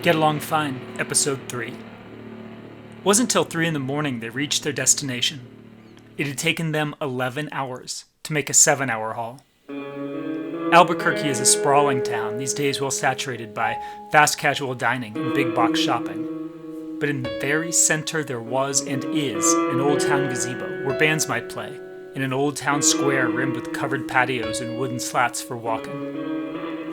Get Along Fine, Episode 3. It wasn't until 3 in the morning they reached their destination. It had taken them 11 hours to make a 7-hour haul. Albuquerque is a sprawling town, these days well saturated by fast casual dining and big box shopping. But in the very center there was and is an old town gazebo where bands might play, in an old town square rimmed with covered patios and wooden slats for walking.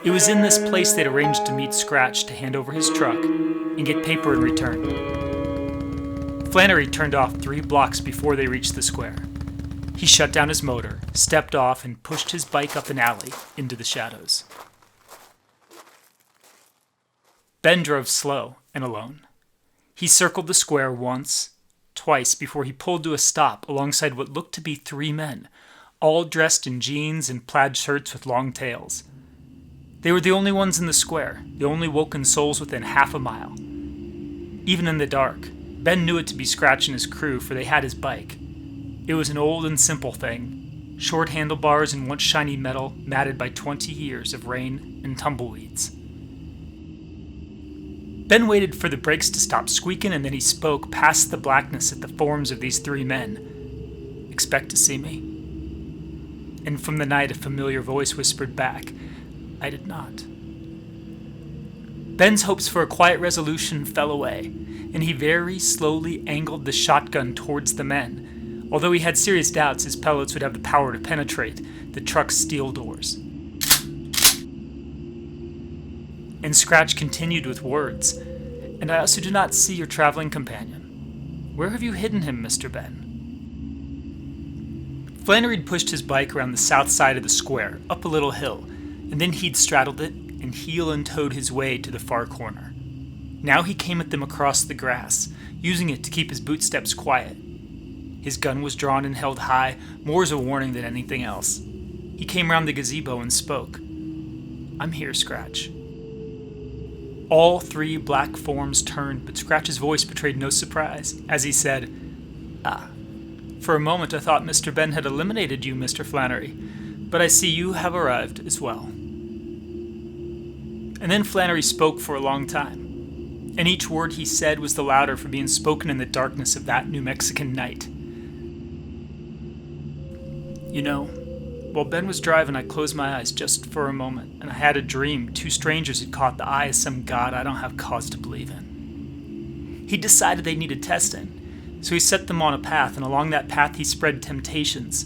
It was in this place they'd arranged to meet Scratch to hand over his truck and get paper in return. Flannery turned off 3 blocks before they reached the square. He shut down his motor, stepped off, and pushed his bike up an alley into the shadows. Ben drove slow and alone. He circled the square once, twice, before he pulled to a stop alongside what looked to be 3 men, all dressed in jeans and plaid shirts with long tails. They were the only ones in the square, the only woken souls within half a mile. Even in the dark, Ben knew it to be Scratch and his crew, for they had his bike. It was an old and simple thing, short handlebars and once shiny metal matted by 20 years of rain and tumbleweeds. Ben waited for the brakes to stop squeaking, and then he spoke past the blackness at the forms of these 3 men. "Expect to see me?" And from the night a familiar voice whispered back, "I did not." Ben's hopes for a quiet resolution fell away, and he very slowly angled the shotgun towards the men, although he had serious doubts his pellets would have the power to penetrate the truck's steel doors. And Scratch continued with words, "And I also do not see your traveling companion. Where have you hidden him, Mr. Ben?" Flannery pushed his bike around the south side of the square, up a little hill, and then he'd straddled it and heel and toed his way to the far corner. Now he came at them across the grass, using it to keep his bootsteps quiet. His gun was drawn and held high, more as a warning than anything else. He came round the gazebo and spoke. "I'm here, Scratch." All 3 black forms turned, but Scratch's voice betrayed no surprise, as he said, "Ah, for a moment I thought Mr. Ben had eliminated you, Mr. Flannery, but I see you have arrived as well." And then Flannery spoke for a long time, and each word he said was the louder for being spoken in the darkness of that New Mexican night. "You know, while Ben was driving, I closed my eyes just for a moment, and I had a dream 2 strangers had caught the eye of some god I don't have cause to believe in. He decided they needed testing, so he set them on a path, and along that path he spread temptations.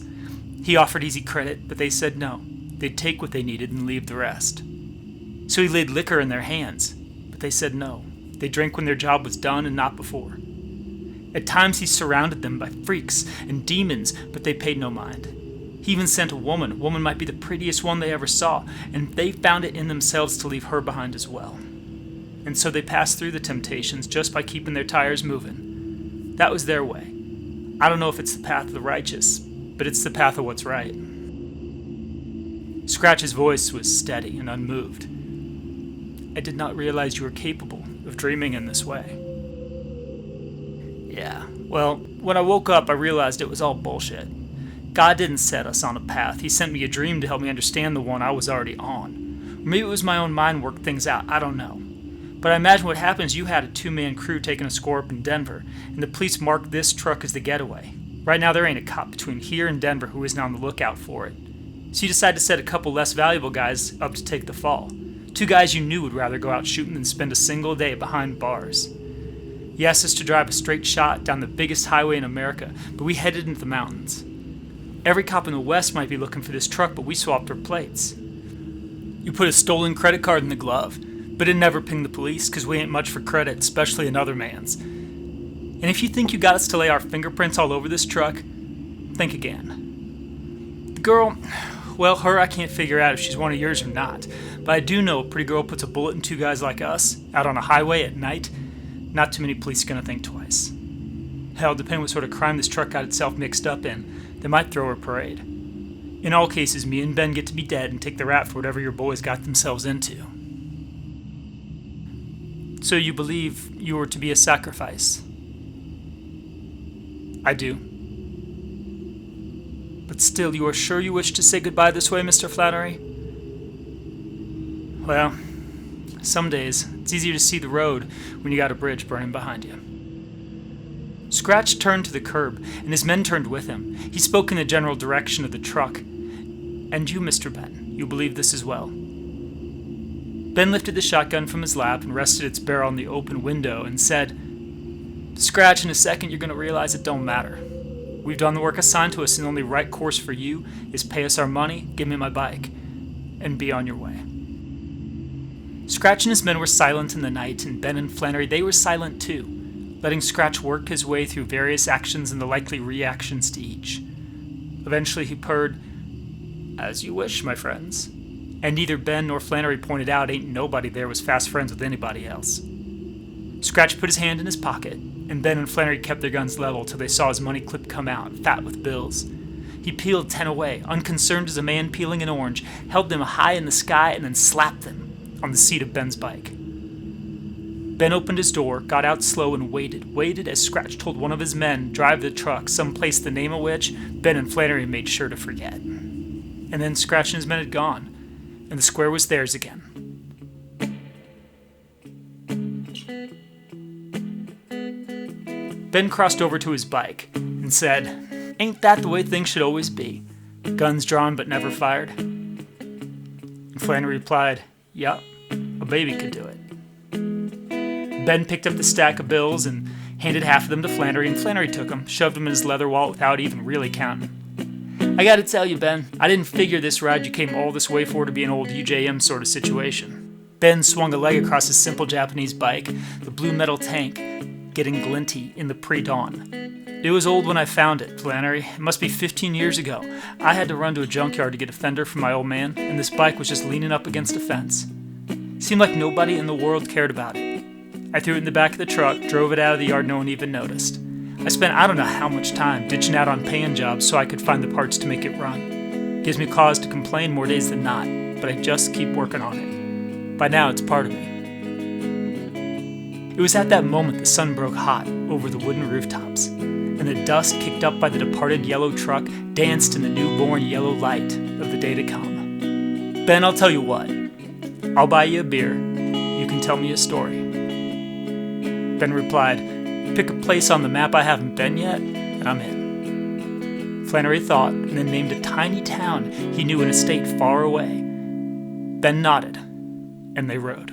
He offered easy credit, but they said no. They'd take what they needed and leave the rest. So he laid liquor in their hands, but they said no. They drank when their job was done and not before. At times he surrounded them by freaks and demons, but they paid no mind. He even sent a woman. A woman might be the prettiest one they ever saw, and they found it in themselves to leave her behind as well. And so they passed through the temptations just by keeping their tires moving. That was their way. I don't know if it's the path of the righteous, but it's the path of what's right." Scratch's voice was steady and unmoved. "I did not realize you were capable of dreaming in this way." "Yeah, well, when I woke up I realized it was all bullshit. God didn't set us on a path. He sent me a dream to help me understand the one I was already on. Or maybe it was my own mind worked things out, I don't know. But I imagine what happens, you had a 2-man crew taking a score up in Denver, and the police marked this truck as the getaway. Right now there ain't a cop between here and Denver who isn't on the lookout for it. So you decided to set a couple less valuable guys up to take the fall. 2 guys you knew would rather go out shooting than spend a single day behind bars. You asked us to drive a straight shot down the biggest highway in America, but we headed into the mountains. Every cop in the West might be looking for this truck, but we swapped our plates. You put a stolen credit card in the glove, but it never pinged the police, because we ain't much for credit, especially another man's. And if you think you got us to lay our fingerprints all over this truck, think again. The girl, well, her I can't figure out if she's one of yours or not, but I do know a pretty girl puts a bullet in 2 guys like us, out on a highway at night. Not too many police are gonna think twice. Hell, depending what sort of crime this truck got itself mixed up in, they might throw her parade. In all cases, me and Ben get to be dead and take the rap for whatever your boys got themselves into." "So you believe you were to be a sacrifice?" "I do." "But still, you are sure you wish to say goodbye this way, Mr. Flannery?" "Well, some days It's easier to see the road when you got a bridge burning behind you. Scratch turned to the curb, and his men turned with him. He spoke in the general direction of the truck. "And you, Mr. Ben, you believe this as well?" Ben lifted the shotgun from his lap and rested its barrel on the open window and said, "Scratch, in a second you're going to realize it don't matter. We've done the work assigned to us, and the only right course for you is pay us our money, give me my bike, and be on your way." Scratch and his men were silent in the night, and Ben and Flannery, they were silent too, letting Scratch work his way through various actions and the likely reactions to each. Eventually he purred, "As you wish, my friends." And neither Ben nor Flannery pointed out ain't nobody there was fast friends with anybody else. Scratch put his hand in his pocket, and Ben and Flannery kept their guns level till they saw his money clip come out, fat with bills. He peeled 10 away, unconcerned as a man peeling an orange, held them high in the sky, and then slapped them on the seat of Ben's bike. Ben opened his door, got out slow, and waited as Scratch told one of his men drive the truck, someplace the name of which Ben and Flannery made sure to forget. And then Scratch and his men had gone, and the square was theirs again. Ben crossed over to his bike and said, "Ain't that the way things should always be? Guns drawn but never fired?" And Flannery replied, "Yup, a baby could do it." Ben picked up the stack of bills and handed half of them to Flannery, and Flannery took them, shoved them in his leather wallet without even really counting. "I gotta tell you, Ben, I didn't figure this ride you came all this way for to be an old UJM sort of situation." Ben swung a leg across his simple Japanese bike, the blue metal tank getting glinty in the pre-dawn. "It was old when I found it, Flannery. It must be 15 years ago. I had to run to a junkyard to get a fender for my old man, and this bike was just leaning up against a fence. Seemed like nobody in the world cared about it. I threw it in the back of the truck, drove it out of the yard, no one even noticed. I spent I don't know how much time ditching out on paying jobs so I could find the parts to make it run. Gives me cause to complain more days than not, but I just keep working on it. By now it's part of me." It was at that moment the sun broke hot over the wooden rooftops, and the dust kicked up by the departed yellow truck danced in the newborn yellow light of the day to come. "Ben, I'll tell you what. I'll buy you a beer. You can tell me a story." Ben replied, "Pick a place on the map I haven't been yet, and I'm in." Flannery thought, and then named a tiny town he knew in a state far away. Ben nodded, and they rode.